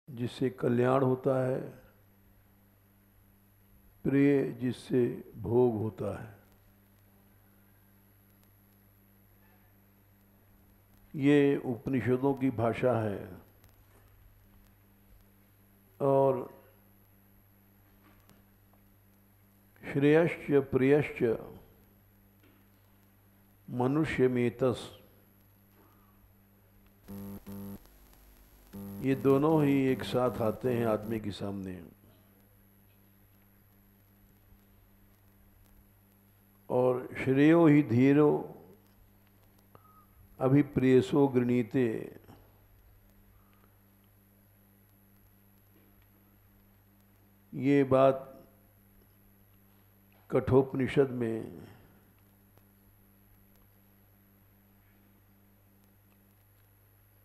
जिससे कल्याण होता है, प्रिय जिससे भोग होता है। ये उपनिषदों की भाषा है। और श्रेयश्च प्रियश्च मनुष्यमेतस, ये दोनों ही एक साथ आते हैं आदमी के सामने। और श्रेयो ही धीरो अभिप्रेयसो गृणीते, ये बात कठोपनिषद में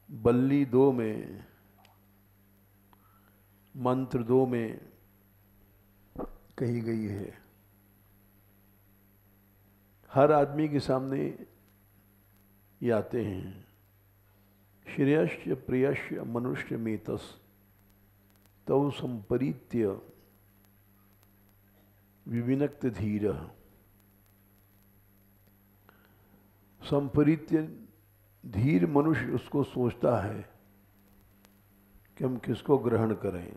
बल्ली 2 में मंत्र 2 में कही गई है। हर आदमी के सामने ये आते हैं। श्रेयश्च प्रियश्च मनुष्य मेतस तौ संपरीत्य विविनक्त धीर। संपरीत्य धीर मनुष्य उसको सोचता है कि हम किसको ग्रहण करें।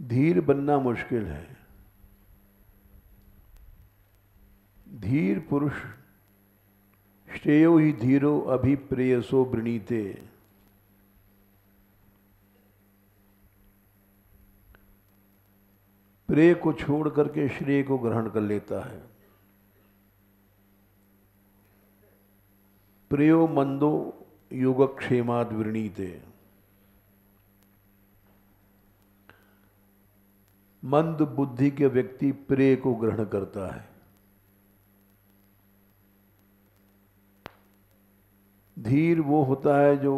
धीर बनना मुश्किल है। धीर पुरुष श्रेयो ही धीरो अभिप्रेयसो वृणीते, प्रेय को छोड़ करके श्रेय को ग्रहण कर लेता है। प्रेयो मंदो योगक्षेमाद वृणीते, मंद बुद्धि के व्यक्ति प्रेय को ग्रहण करता है। धीर वो होता है जो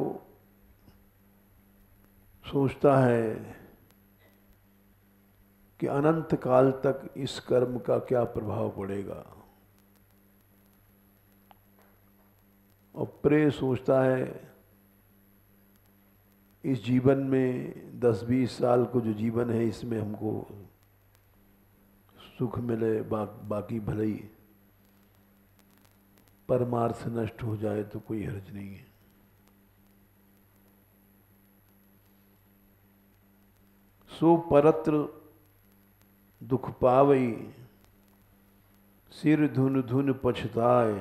सोचता है कि अनंत काल तक इस कर्म का क्या प्रभाव पड़ेगा, और प्रेय सोचता है इस जीवन में 10-20 साल को जो जीवन है इसमें हमको सुख मिले, बाकी भले ही परमार्थ नष्ट हो जाए तो कोई हर्ज नहीं है। सो परत्र दुख पावई, सिर धुन धुन पछताए,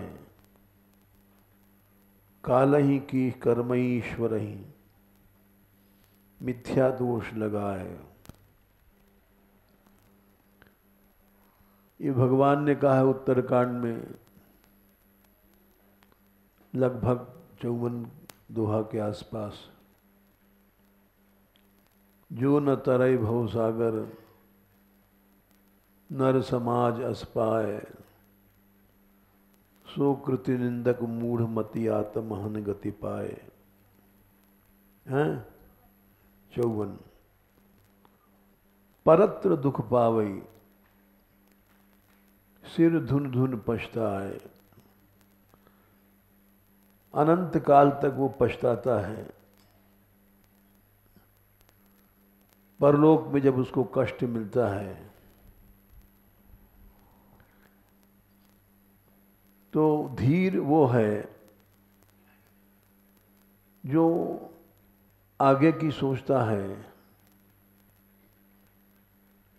कालहि की कर्मईश्वर ही मिथ्या दोष लगाए। ये भगवान ने कहा है उत्तरकांड में, लगभग 54 दोहा के आसपास, जो न तरय भव सागर नर समाज अस्पाए, सो कृति निंदक मूढ़ मति आत्महन गति पाए। हैं 54। परत्र दुख पावई, सिर धुन धुन पछताए, अनंत काल तक वो पछताता है। परलोक में जब उसको कष्ट मिलता है तो धीर वो है जो आगे की सोचता है,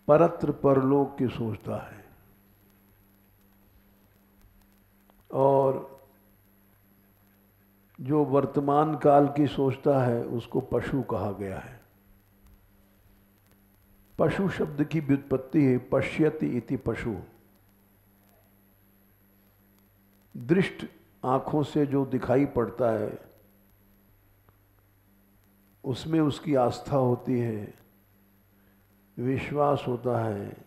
परत्र परलोक की सोचता है। और जो वर्तमान काल की सोचता है उसको पशु कहा गया है। पशु शब्द की व्युत्पत्ति है पश्यति इति पशु। दृष्ट आंखों से जो दिखाई पड़ता है उसमें उसकी आस्था होती है, विश्वास होता है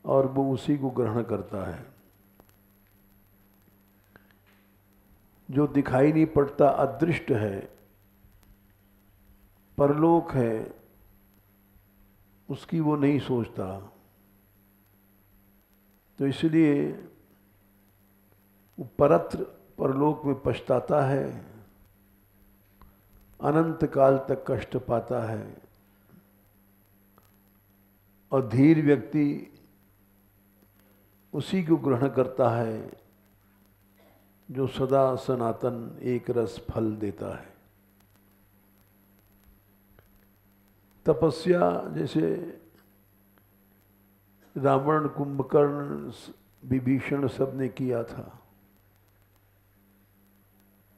और वो उसी को ग्रहण करता है। जो दिखाई नहीं पड़ता अदृष्ट है, परलोक है, उसकी वो नहीं सोचता। तो इसलिए परत्र परलोक में पछताता है, अनंत काल तक कष्ट पाता है। और धीर व्यक्ति उसी को ग्रहण करता है जो सदा सनातन एक रस फल देता है। तपस्या जैसे रावण, कुंभकर्ण, विभीषण सब ने किया था,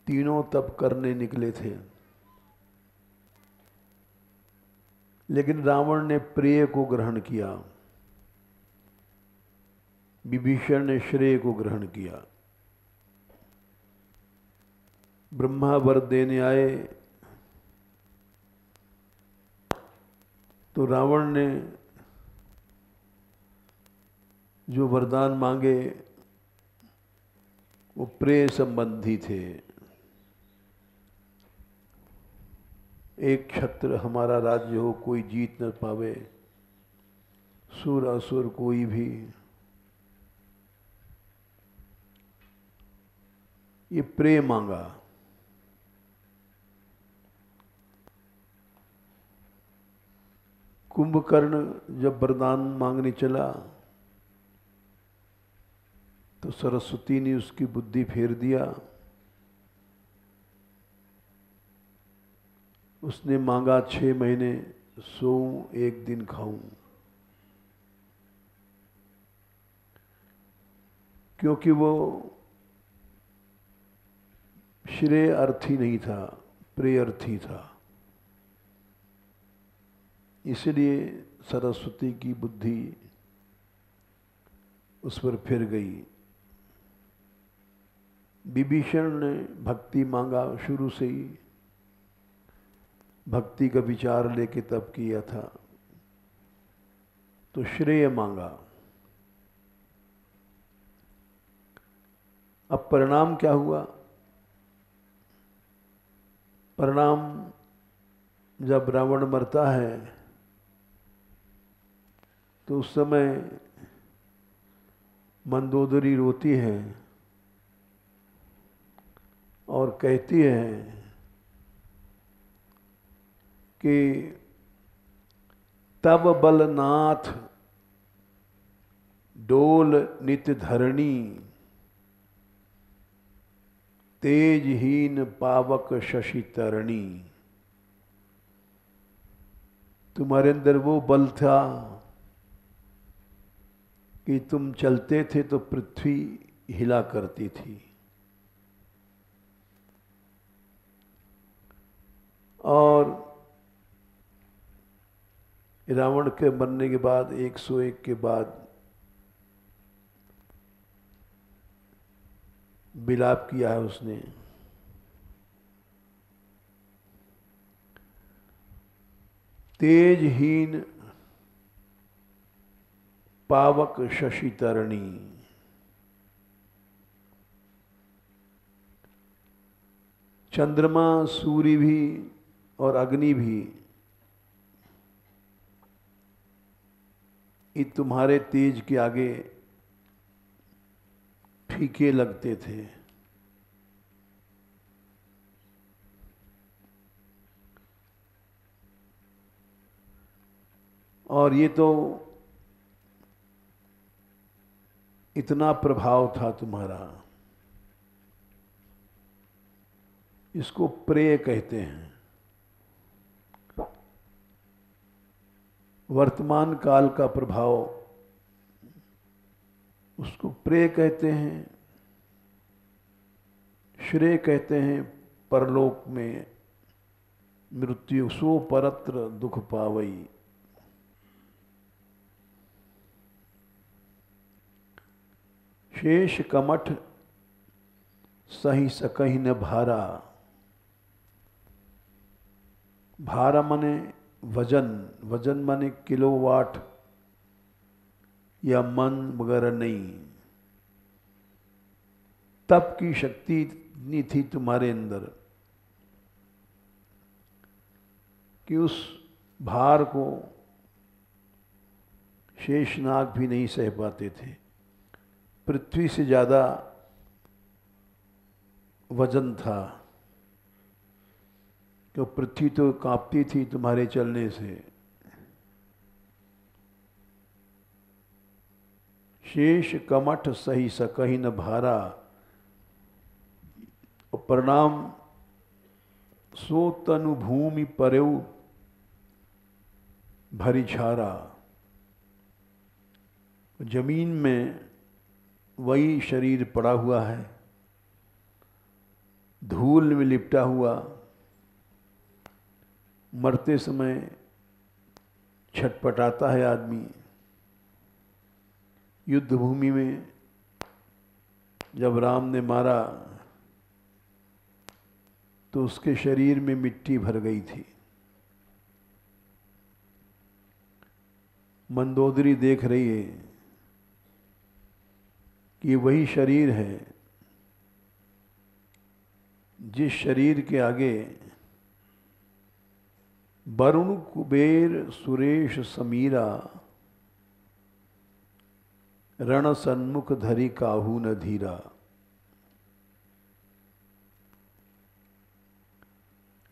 तीनों तप करने निकले थे, लेकिन रावण ने प्रेय को ग्रहण किया, विभीषण ने श्रेय को ग्रहण किया। ब्रह्मा वर देने आए तो रावण ने जो वरदान मांगे वो प्रेय संबंधी थे। एक क्षत्र हमारा राज्य हो, कोई जीत न पावे, सुर असुर कोई भी। ये प्रेय मांगा। कुंभकर्ण जब वरदान मांगने चला तो सरस्वती ने उसकी बुद्धि फेर दिया। उसने मांगा 6 महीने सोऊं, 1 दिन खाऊं, क्योंकि वो श्रेय अर्थी नहीं था, प्रेय अर्थी था। इसलिए सरस्वती की बुद्धि उस पर फिर गई। विभीषण ने भक्ति मांगा, शुरू से ही भक्ति का विचार लेके तप किया था, तो श्रेय मांगा। अब परिणाम क्या हुआ? परिणाम जब रावण मरता है तो उस समय मंदोदरी रोती है और कहती है कि तब बलनाथ डोल नित धरणी, तेजहीन पावक शशि तरणी। तुम्हारे अंदर वो बल था कि तुम चलते थे तो पृथ्वी हिला करती थी। और रावण के मरने के बाद 101 के बाद विलाप किया है उसने। तेजहीन पावक शशि तरणी। चंद्रमा, सूर्य भी और अग्नि भी ये तुम्हारे तेज के आगे फीके लगते थे। और ये तो इतना प्रभाव था तुम्हारा। इसको प्रेय कहते हैं। वर्तमान काल का प्रभाव उसको प्रेय कहते हैं। श्रेय कहते हैं परलोक में मृत्यु सो परत्र दुख पावई। शेष कमठ सही सकहि न भारा। भारा माने वजन, वजन माने किलोवाट या मन वगैरह नहीं। तप की शक्ति इतनी थी तुम्हारे अंदर कि उस भार को शेषनाग भी नहीं सह पाते थे। पृथ्वी से ज़्यादा वजन था कि पृथ्वी तो कांपती थी तुम्हारे चलने से। शेष कमठ सही सकहि न भारा, और प्रणाम सो तनु भूमि परेऊ भरी छारा। जमीन में वही शरीर पड़ा हुआ है, धूल में लिपटा हुआ। मरते समय छटपटाता है आदमी। युद्ध भूमि में जब राम ने मारा तो उसके शरीर में मिट्टी भर गई थी। मंदोदरी देख रही है कि वही शरीर है जिस शरीर के आगे वरुण कुबेर सुरेश समीरा, रण सन्मुख धरी काहू न धीरा।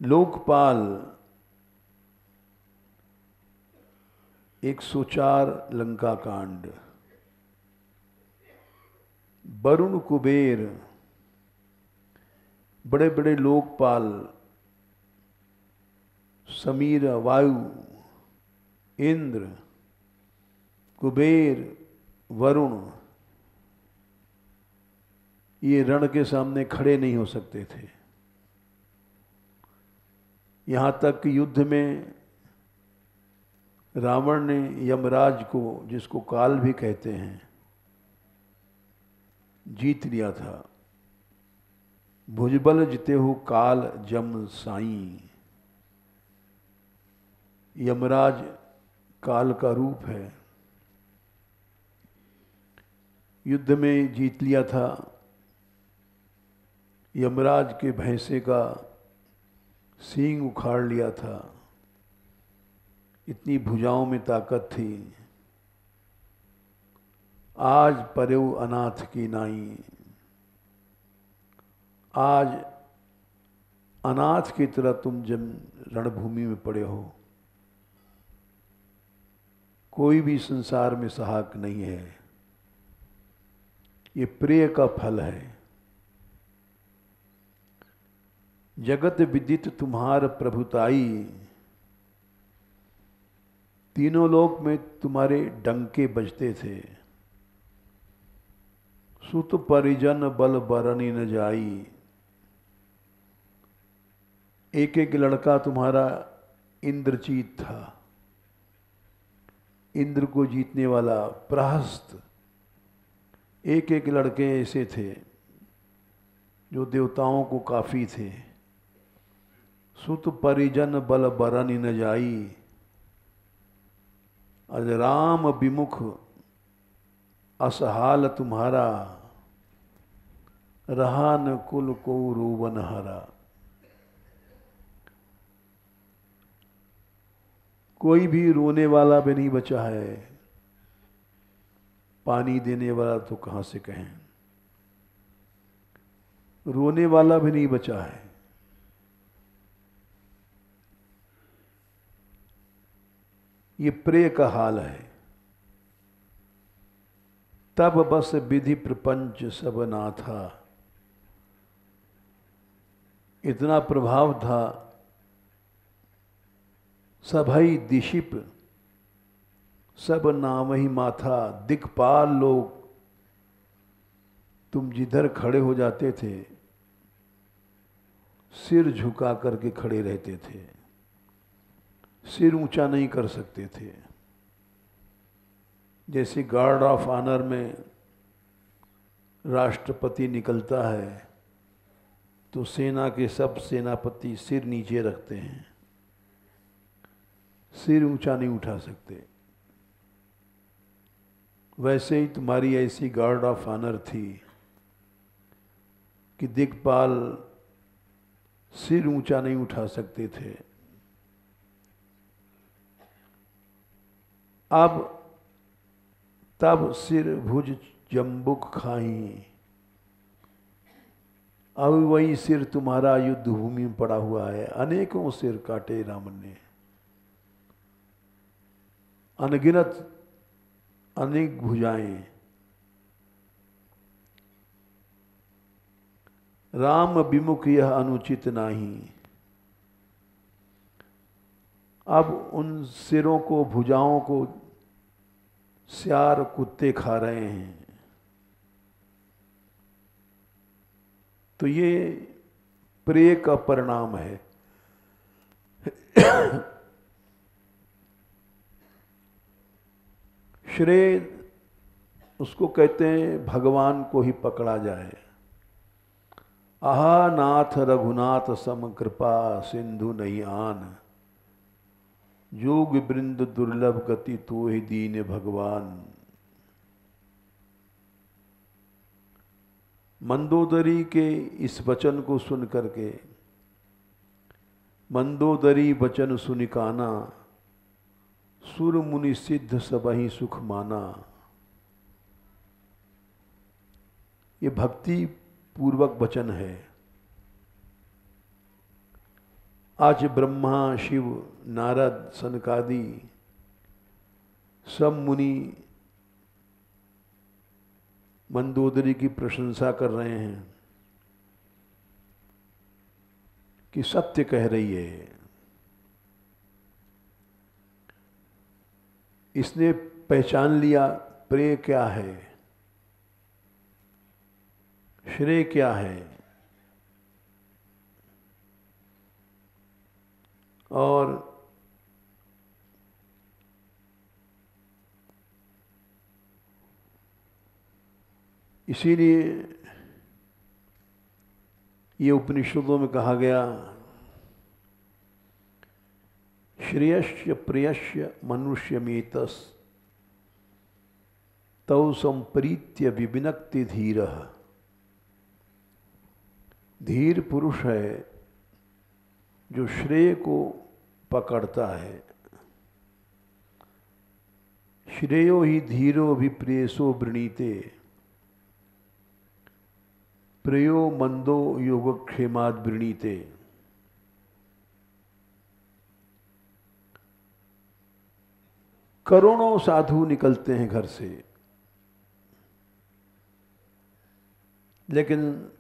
लोकपाल 104 लंका कांड। वरुण कुबेर बड़े बड़े लोकपाल, समीर वायु, इंद्र, कुबेर, वरुण, ये रण के सामने खड़े नहीं हो सकते थे। यहां तक कि युद्ध में रावण ने यमराज को, जिसको काल भी कहते हैं, जीत लिया था। भुजबल जिते हो काल जम साई। यमराज काल का रूप है। युद्ध में जीत लिया था। यमराज के भैंसे का सींग उखाड़ लिया था। इतनी भुजाओं में ताकत थी। आज परेऊ अनाथ की नाई। आज अनाथ की तरह तुम जब रणभूमि में पड़े हो। कोई भी संसार में सहायक नहीं है। ये प्रिय का फल है। जगत विदित तुम्हार प्रभुताई। तीनों लोक में तुम्हारे डंके बजते थे। सुत परिजन बल बरनी न जाई। एक एक लड़का तुम्हारा इंद्रजीत था। इंद्र को जीतने वाला प्रहस्त। एक एक लड़के ऐसे थे जो देवताओं को काफी थे। सुत परिजन बल बरनी न जाई। अज राम विमुख असहाल तुम्हारा। रहा न कुल को रोवन हरा। कोई भी रोने वाला भी नहीं बचा है। पानी देने वाला तो कहां से कहें। रोने वाला भी नहीं बचा है। ये प्रेय का हाल है। तब बस विधि प्रपंच सब ना था। इतना प्रभाव था। सभई दिशिप सब नाम ही माथा। दिक्पाल लोग तुम जिधर खड़े हो जाते थे सिर झुका करके खड़े रहते थे। सिर ऊंचा नहीं कर सकते थे। जैसे गार्ड ऑफ ऑनर में राष्ट्रपति निकलता है तो सेना के सब सेनापति सिर नीचे रखते हैं। सिर ऊंचा नहीं उठा सकते। वैसे ही तुम्हारी ऐसी गार्ड ऑफ ऑनर थी कि दिक्पाल सिर ऊंचा नहीं उठा सकते थे। अब तब सिर भुज जम्बुक खाई। अब वही सिर तुम्हारा युद्ध भूमि में पड़ा हुआ है। अनेकों सिर काटे रावण ने, अनगिनत अनेक भुजाएं। राम विमुख यह अनुचित नाही। अब उन सिरों को, भुजाओं को सियार कुत्ते खा रहे हैं। तो ये प्रेय का परिणाम है। श्रेय उसको कहते हैं भगवान को ही पकड़ा जाए। आहा नाथ रघुनाथ सम कृपा सिंधु नहीं आन, जोग वृंद दुर्लभ गति तो ही दीन भगवान। मंदोदरी के इस वचन को सुन करके, मंदोदरी वचन सुनिकाना, सुर मुनि सिद्ध सबहि सुख माना। ये भक्ति पूर्वक वचन है। आज ब्रह्मा, शिव, नारद, सनकादि सब मुनि मंदोदरी की प्रशंसा कर रहे हैं कि सत्य कह रही है। इसने पहचान लिया प्रेय क्या है, श्रेय क्या है, और इसीलिए ये उपनिषदों में कहा गया, श्रेयस्य प्रियस्य मनुष्यमेतस तौ संप्रीत्य विविनक्ति धीरः। धीर पुरुष है जो श्रेय को पकड़ता है। श्रेयो ही धीरो विप्रेसो वृणीते, प्रेयो मंदो योगक्षेमाद वृणीते। करोड़ों साधु निकलते हैं घर से, लेकिन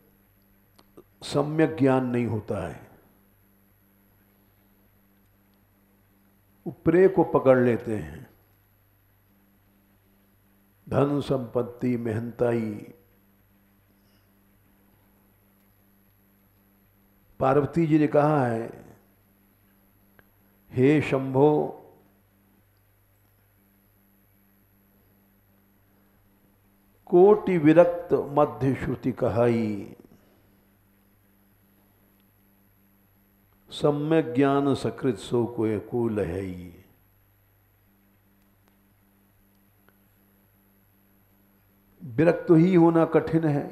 सम्यक ज्ञान नहीं होता है। वो प्रेय को पकड़ लेते हैं। धन संपत्ति मेहनताई। पार्वती जी ने कहा है, हे शंभो, कोटि विरक्त मध्य श्रुति कहाई, सम्यक ज्ञान सकृत सो को लहई। विरक्त ही होना कठिन है।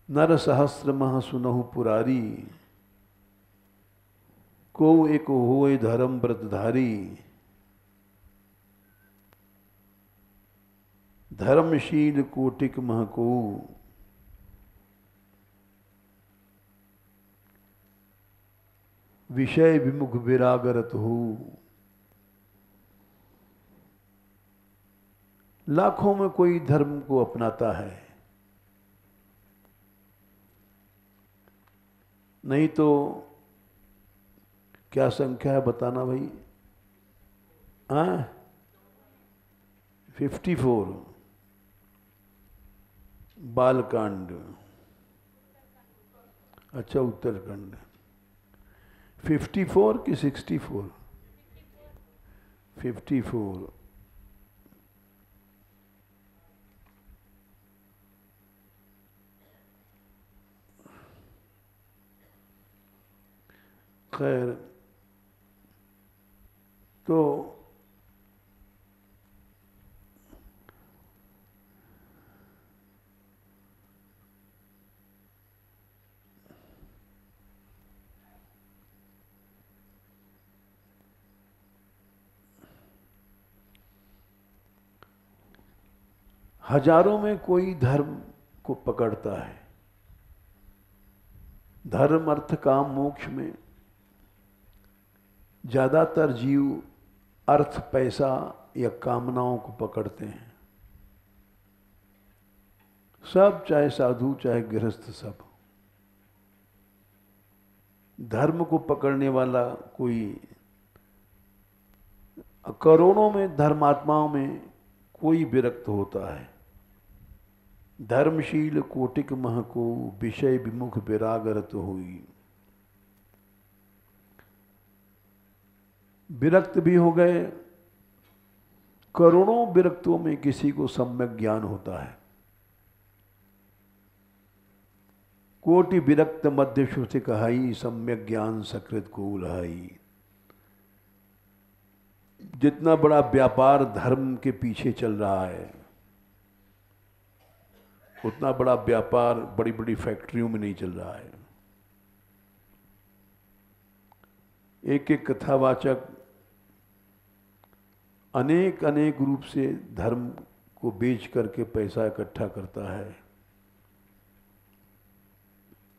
नर सहस्र मह सुनहु पुरारी, को एक होए धर्म व्रतधारी। धर्मशील कोटिक मह को, विषय विमुख विरागरत हो। लाखों में कोई धर्म को अपनाता है, नहीं तो क्या संख्या है बताना भाई? 54 बालकांड। अच्छा, उत्तरकांड 54 कि 64? 54। खैर, तो हजारों में कोई धर्म को पकड़ता है। धर्म अर्थ काम मोक्ष में ज़्यादातर जीव अर्थ, पैसा या कामनाओं को पकड़ते हैं। सब, चाहे साधु चाहे गृहस्थ, सब। धर्म को पकड़ने वाला कोई, करोड़ों में धर्मात्माओं में कोई विरक्त होता है। धर्मशील कोटिक मह को विषय विमुख विरागरत हुई। विरक्त भी हो गए। करोड़ों विरक्तों में किसी को सम्यक ज्ञान होता है। कोटि विरक्त मध्य श्रुति कहाई, सम्यक ज्ञान सकृत को उल्हाई। जितना बड़ा व्यापार धर्म के पीछे चल रहा है, उतना बड़ा व्यापार बड़ी बड़ी फैक्ट्रियों में नहीं चल रहा है। एक एक कथावाचक अनेक अनेक रूप से धर्म को बेच करके पैसा इकट्ठा करता है।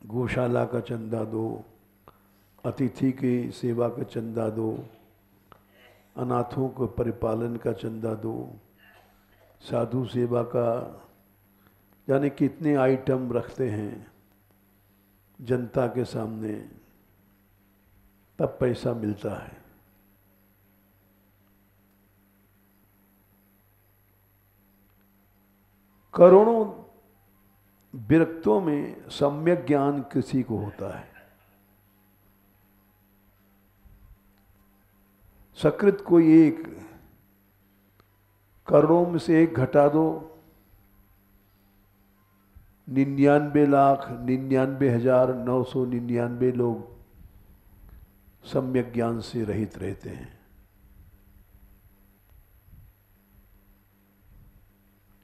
गौशाला का चंदा दो, अतिथि की सेवा का चंदा दो, अनाथों को परिपालन का चंदा दो, साधु सेवा का, यानी कितने आइटम रखते हैं जनता के सामने, तब पैसा मिलता है। करोड़ों विरक्तों में सम्यक ज्ञान किसी को होता है। सकृत कोई एक, करोड़ों में से एक घटा दो, 99,99,999 लोग सम्यक ज्ञान से रहित रहते हैं।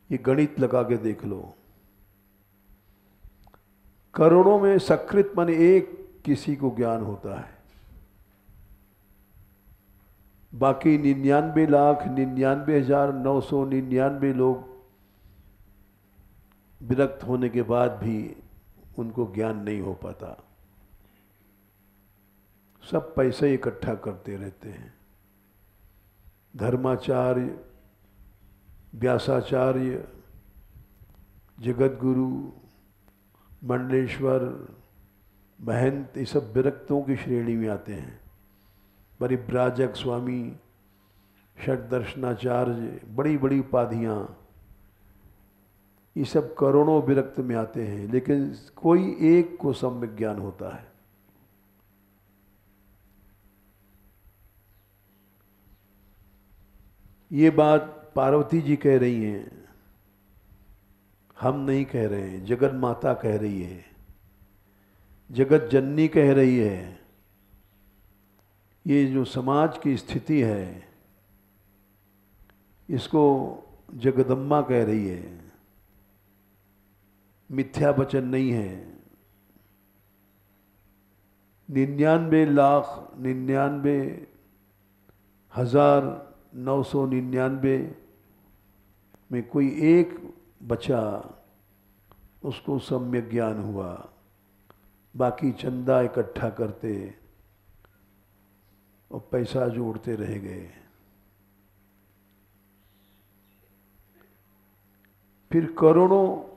ये गणित लगा के देख लो। करोड़ों में सकृत मन एक किसी को ज्ञान होता है, बाकी 99,99,999 लोग विरक्त होने के बाद भी उनको ज्ञान नहीं हो पाता। सब पैसे इकट्ठा करते रहते हैं। धर्माचार्य, व्यासाचार्य, जगतगुरु, मंडलेश्वर, महंत, ये सब विरक्तों की श्रेणी में आते हैं। परिव्राजक स्वामी, षटदर्शनाचार्य, बड़ी बड़ी उपाधियाँ, ये सब करोड़ों विरक्त में आते हैं। लेकिन कोई एक को सम्यक ज्ञान होता है। ये बात पार्वती जी कह रही हैं, हम नहीं कह रहे हैं। जगत माता कह रही है, जगत जननी कह रही है। ये जो समाज की स्थिति है, इसको जगदम्बा कह रही है, मिथ्या वचन नहीं है। 99,99,999 में कोई एक बचा, उसको सम्यक ज्ञान हुआ। बाकी चंदा इकट्ठा करते और पैसा जोड़ते रह गए। फिर करोड़ों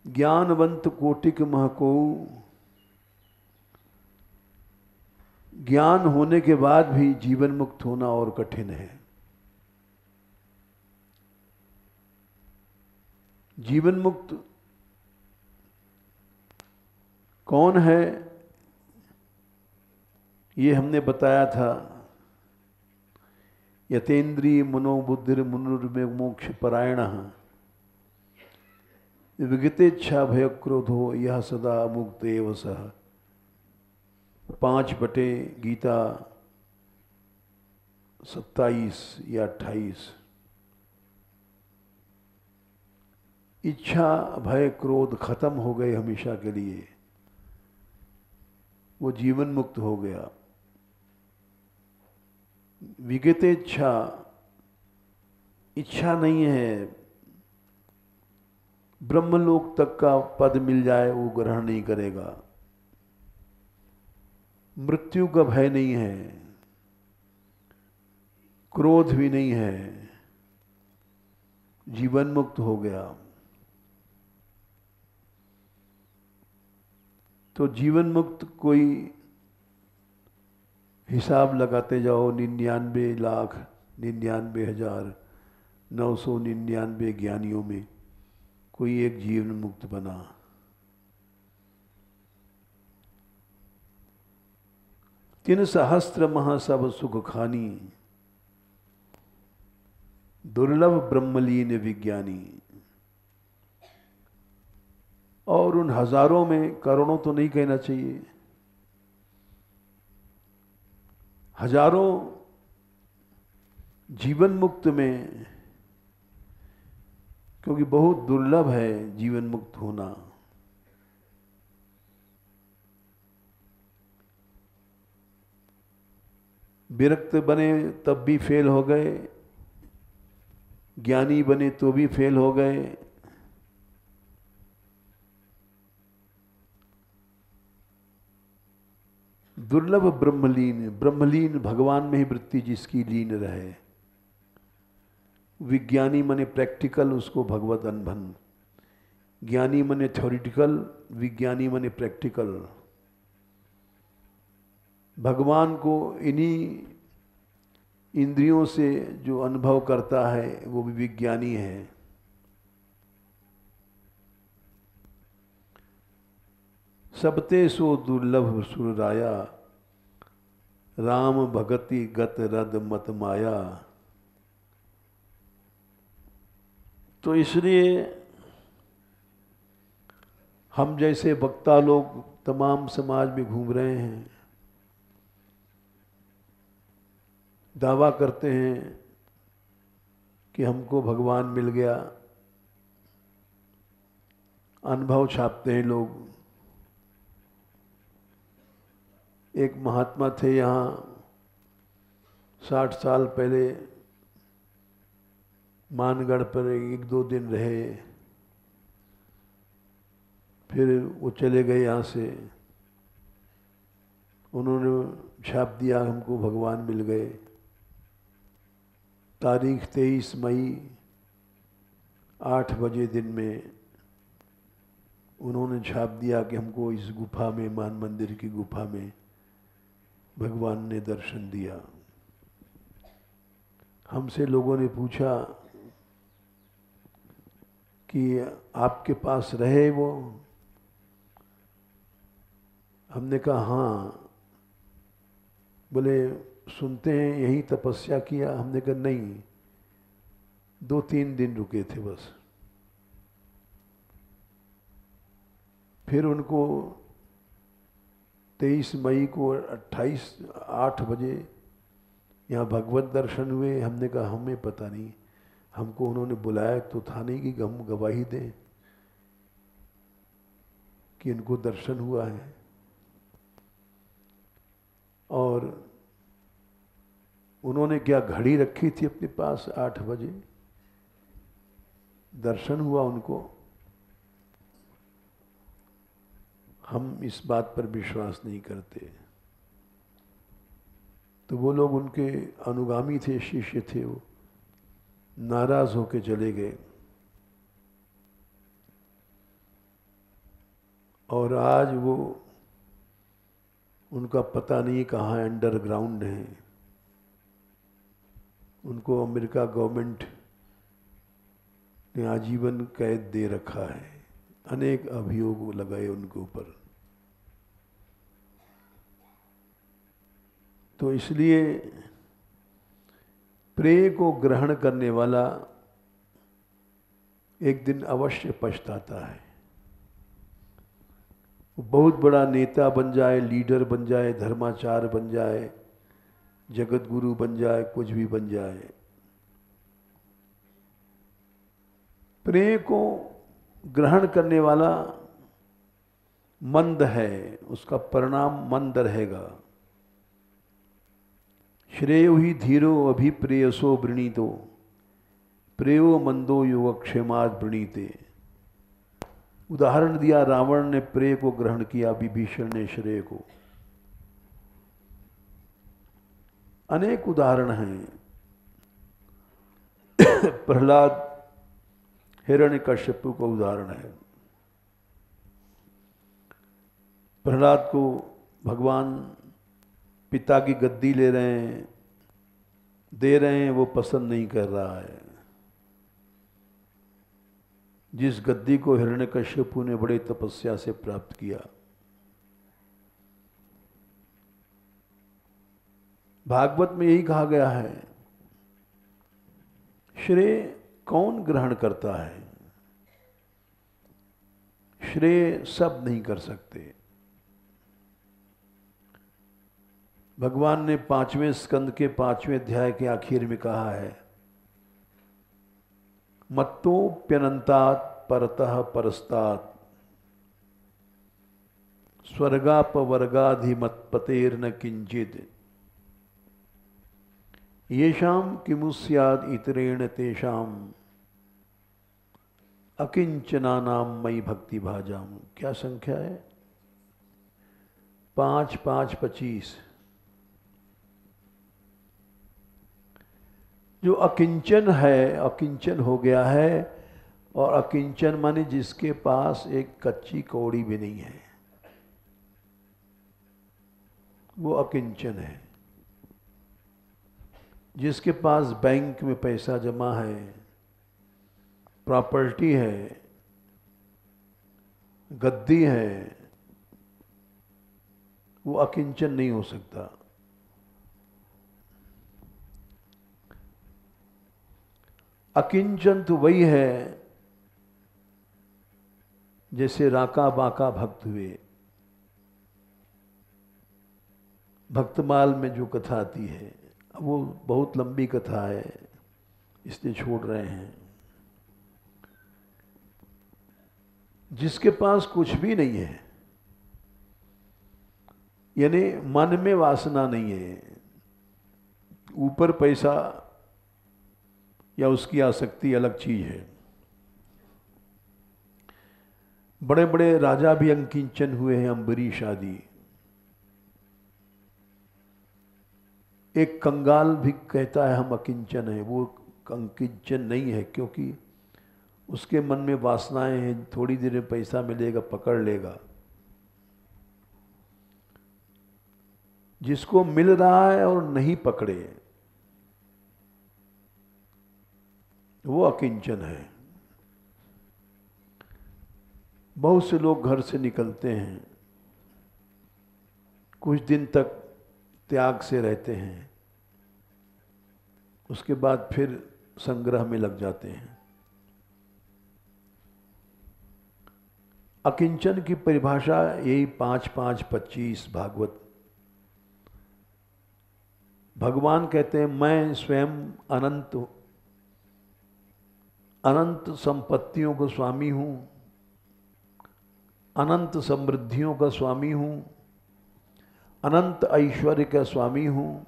ज्ञानवंत कोटिक मह को ज्ञान होने के बाद भी जीवन मुक्त होना और कठिन है। जीवन मुक्त कौन है, ये हमने बताया था। यतेन्द्रिय मनोबुद्धिर मुनुर्मोक्ष परायणः विगतेच्छा भय क्रोधो यह सदा मुक्त एव सः। 5 बटे गीता 27 या 28। इच्छा भय क्रोध खत्म हो गए हमेशा के लिए, वो जीवन मुक्त हो गया। विगतेच्छा, इच्छा नहीं है, ब्रह्मलोक तक का पद मिल जाए वो ग्रहण नहीं करेगा। मृत्यु का भय नहीं है, क्रोध भी नहीं है, जीवन मुक्त हो गया। तो जीवन मुक्त कोई हिसाब लगाते जाओ, 99,99,999 ज्ञानियों में कोई एक जीवन मुक्त बना। तिन सहस्त्र महा सब सुख खानी, दुर्लभ ब्रह्मलीन विज्ञानी। और उन हजारों में, करोड़ों तो नहीं कहना चाहिए, हजारों जीवन मुक्त में, क्योंकि बहुत दुर्लभ है जीवन मुक्त होना। विरक्त बने तब भी फेल हो गए, ज्ञानी बने तो भी फेल हो गए। दुर्लभ ब्रह्मलीन, ब्रह्मलीन भगवान में ही वृत्ति जिसकी लीन रहे। विज्ञानी मने प्रैक्टिकल, उसको भगवत अनुभन। ज्ञानी मने थ्योरिटिकल, विज्ञानी मने प्रैक्टिकल। भगवान को इन्हीं इंद्रियों से जो अनुभव करता है वो भी विज्ञानी है। सबते सो दुर्लभ सुरराया, राम भगति गत रद मत माया। तो इसलिए हम जैसे वक्ता लोग तमाम समाज में घूम रहे हैं, दावा करते हैं कि हमको भगवान मिल गया, अनुभव छापते हैं लोग। एक महात्मा थे यहाँ, 60 साल पहले मानगढ़ पर 1-2 दिन रहे, फिर वो चले गए यहाँ से। उन्होंने छाप दिया हमको भगवान मिल गए। तारीख 23 मई 8 बजे दिन में उन्होंने छाप दिया कि हमको इस गुफा में, मान मंदिर की गुफा में भगवान ने दर्शन दिया। हमसे लोगों ने पूछा कि आपके पास रहे वो? हमने कहा हाँ। बोले सुनते हैं यहीं तपस्या किया? हमने कहा नहीं, 2-3 दिन रुके थे बस। फिर उनको 23 मई को 8 बजे यहाँ भगवत दर्शन हुए। हमने कहा हमें पता नहीं, हमको उन्होंने बुलाया तो था नहीं कि हम गवाही दें कि इनको दर्शन हुआ है। और उन्होंने क्या घड़ी रखी थी अपने पास, 8 बजे दर्शन हुआ उनको। हम इस बात पर विश्वास नहीं करते। तो वो लोग उनके अनुगामी थे, शिष्य थे, वो नाराज होके चले गए। और आज वो, उनका पता नहीं कहाँ अंडरग्राउंड है। उनको अमेरिका गवर्नमेंट ने आजीवन कैद दे रखा है। अनेक अभियोग लगाए उनके ऊपर। तो इसलिए प्रेय को ग्रहण करने वाला एक दिन अवश्य पछताता है। वो बहुत बड़ा नेता बन जाए, लीडर बन जाए, धर्माचार्य बन जाए, जगत गुरु बन जाए, कुछ भी बन जाए, प्रेय को ग्रहण करने वाला मंद है, उसका परिणाम मंद रहेगा। श्रेयो ही धीरो अभिप्रेयसो वृणीतो, प्रेयो मंदो योगक्षेमाद वृणीते। उदाहरण दिया, रावण ने प्रेय को ग्रहण किया, विभीषण ने श्रेय को। अनेक उदाहरण हैं। प्रहलाद हिरण्यकश्यप का उदाहरण है। प्रहलाद को भगवान पिता की गद्दी ले रहे हैं, दे रहे हैं, वो पसंद नहीं कर रहा है। जिस गद्दी को हिरण्यकश्यपु ने बड़े तपस्या से प्राप्त किया। भागवत में यही कहा गया है, श्रेय कौन ग्रहण करता है? श्रेय सब नहीं कर सकते। भगवान ने 5वें स्कंद के 5वें अध्याय के आखिर में कहा है, मत्तोप्यनंतात् परतः परस्तात् स्वर्गापवर्गाधिमत्पतेर्न किंचित् येषां किमु स्याद् इतरेण तेषाम् अकिंचनानां मयि भक्ति भाजाम। क्या संख्या है? 5, 5, 25। जो अकिंचन है, अकिंचन हो गया है। और अकिंचन माने जिसके पास एक कच्ची कौड़ी भी नहीं है, वो अकिंचन है। जिसके पास बैंक में पैसा जमा है, प्रॉपर्टी है, गद्दी है, वो अकिंचन नहीं हो सकता। अकिंचन तो वही है जैसे राका बाका भक्त हुए। भक्तमाल में जो कथा आती है, वो बहुत लंबी कथा है, इसलिए छोड़ रहे हैं। जिसके पास कुछ भी नहीं है, यानी मन में वासना नहीं है, ऊपर पैसा या उसकी आसक्ति अलग चीज है। बड़े बड़े राजा भी अकिंचन हुए हैं, अम्बरीश आदि। एक कंगाल भी कहता है हम अकिंचन है, वो अकिंचन नहीं है, क्योंकि उसके मन में वासनाएं हैं, थोड़ी देर में पैसा मिलेगा पकड़ लेगा। जिसको मिल रहा है और नहीं पकड़े, वो अकिंचन है। बहुत से लोग घर से निकलते हैं, कुछ दिन तक त्याग से रहते हैं, उसके बाद फिर संग्रह में लग जाते हैं। अकिंचन की परिभाषा यही 5, 5, 25 भागवत। भगवान कहते हैं मैं स्वयं अनंत संपत्तियों का स्वामी हूं, अनंत समृद्धियों का स्वामी हूं, अनंत ऐश्वर्य का स्वामी हूं,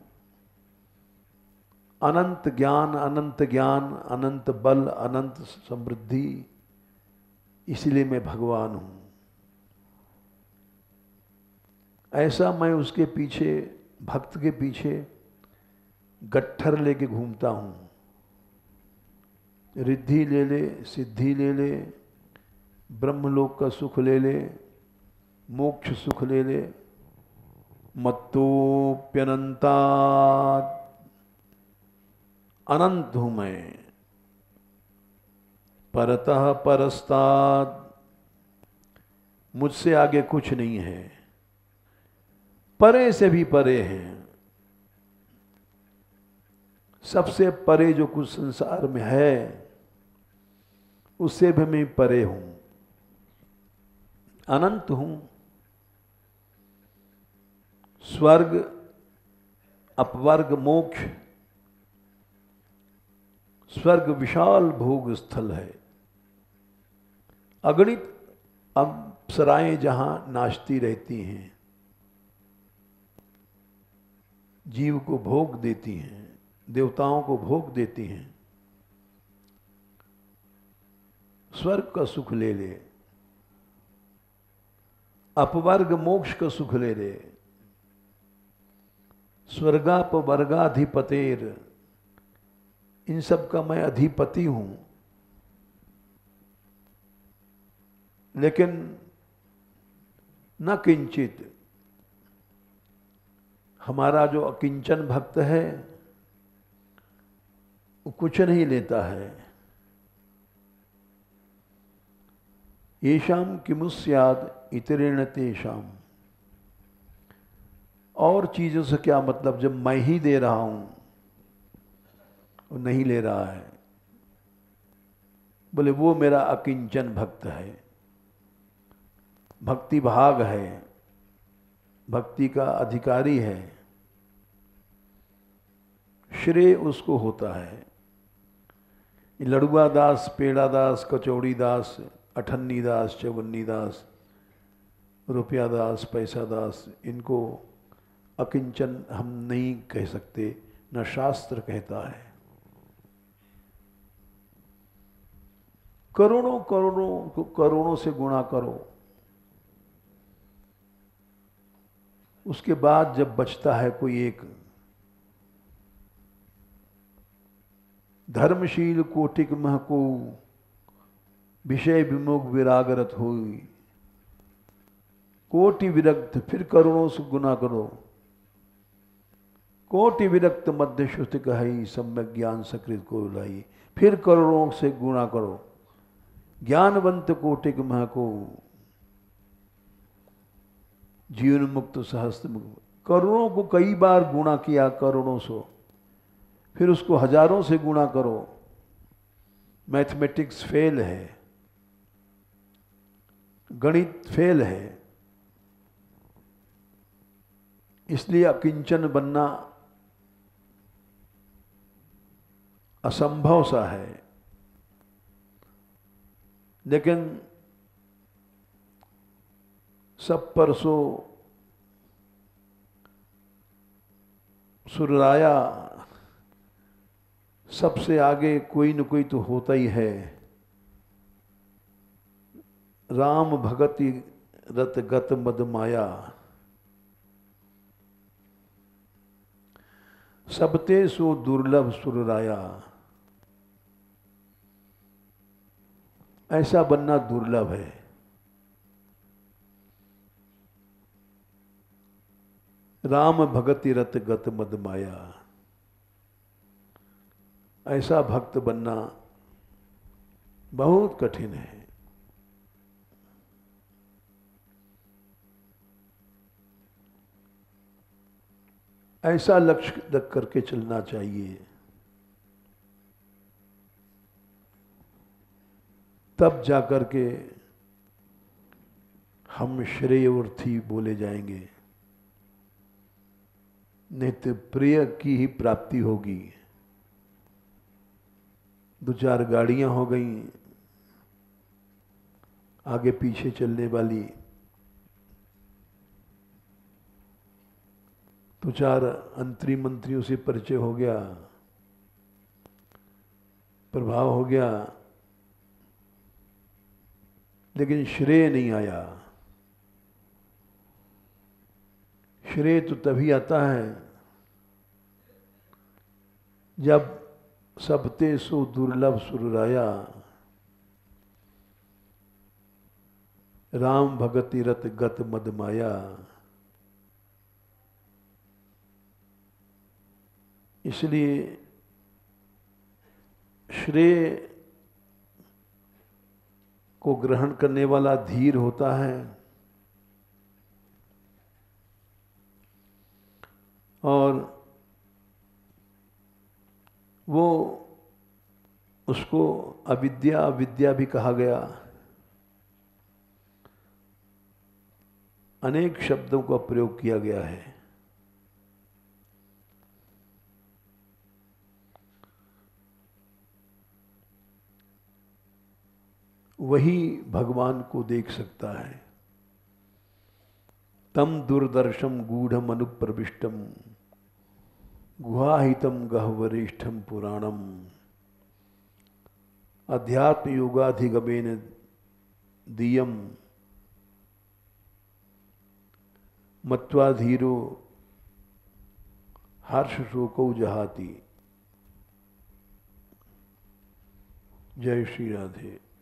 अनंत ज्ञान, अनंत बल, अनंत समृद्धि, इसलिए मैं भगवान हूं। ऐसा मैं उसके पीछे, भक्त के पीछे गट्ठर लेके घूमता हूं। रिद्धि ले ले, सिद्धि ले ले, ब्रह्मलोक का सुख ले ले, मोक्ष सुख ले ले। मत्तोप्यनंतात्, अनंत हूं मैं। परतः परस्तात्, मुझसे आगे कुछ नहीं है, परे से भी परे हैं। सबसे परे जो कुछ संसार में है, उससे भी मैं परे हूं, अनंत हूं। स्वर्ग, अपवर्ग, मोक्ष, स्वर्ग विशाल भोग स्थल है। अगणित अप्सराएं जहां नाचती रहती हैं, जीव को भोग देती हैं, देवताओं को भोग देती हैं। स्वर्ग का सुख ले ले। अपवर्ग मोक्ष का सुख ले रे, स्वर्गापवर्गाधिपतेर, इन सब का मैं अधिपति हूं, लेकिन न किंचित, हमारा जो अकिंचन भक्त है वो कुछ नहीं लेता है। येषाम किमुस्याद इतरेण तेषाम, और चीजों से क्या मतलब जब मैं ही दे रहा हूं, वो नहीं ले रहा है। बोले वो मेरा अकिंचन भक्त है, भक्ति भाग है, भक्ति का अधिकारी है, श्रेय उसको होता है। लड़ुआ दास, पेड़ा दास, कचौड़ी दास, अठन्नी दास, चौवन्नी दास, रुपया दास, पैसा दास, इनको अकिंचन हम नहीं कह सकते, न शास्त्र कहता है। करोड़ों करोड़ों को करोड़ों से गुणा करो, उसके बाद जब बचता है कोई एक, धर्मशील कोटिक महको विषय विमुख विरागरत हुई, कोटि विरक्त, फिर करोड़ों से गुना करो, कोटि विरक्त मध्य श्रुति कही, सम्यक ज्ञान सकृत को लाई, फिर करोड़ों से गुना करो, ज्ञानवंत कोटिक महको जीवन मुक्त सहस्त्र मुक्त, करोड़ों को कई बार गुणा किया, करोड़ों सौ, फिर उसको हजारों से गुणा करो। मैथमेटिक्स फेल है, गणित फेल है, इसलिए अकिंचन बनना असंभव सा है। लेकिन सब परसों सुरराया, सबसे आगे कोई न कोई तो होता ही है। राम भगति रत गत मद माया, सबते सो दुर्लभ सुरराया, ऐसा बनना दुर्लभ है। राम भगति रत गत मद माया, ऐसा भक्त बनना बहुत कठिन है। ऐसा लक्ष्य रख करके चलना चाहिए, तब जाकर के हम श्रेयोर्थी बोले जाएंगे, नित्य प्रिय की ही प्राप्ति होगी। दो चार गाड़ियां हो गई आगे पीछे चलने वाली, दो चार अंतरी मंत्रियों से परिचय हो गया, प्रभाव हो गया, लेकिन श्रेय नहीं आया। श्रेय तो तभी आता है जब सबते सो दुर्लभ सुरराया, राम भगति रत गत मद माया। इसलिए श्रेय को ग्रहण करने वाला धीर होता है, और वो उसको अविद्या विद्या भी कहा गया। अनेक शब्दों का प्रयोग किया गया है। वही भगवान को देख सकता है। तम दुर्दर्शम गूढ़म अनुप्रविष्टम गुहाहितम गहवरिष्ठम पुराणम अध्यात्म योगाधिगमेन दियम मत्वा धीरो हर्ष शोकौ जहाती। जय श्री राधे।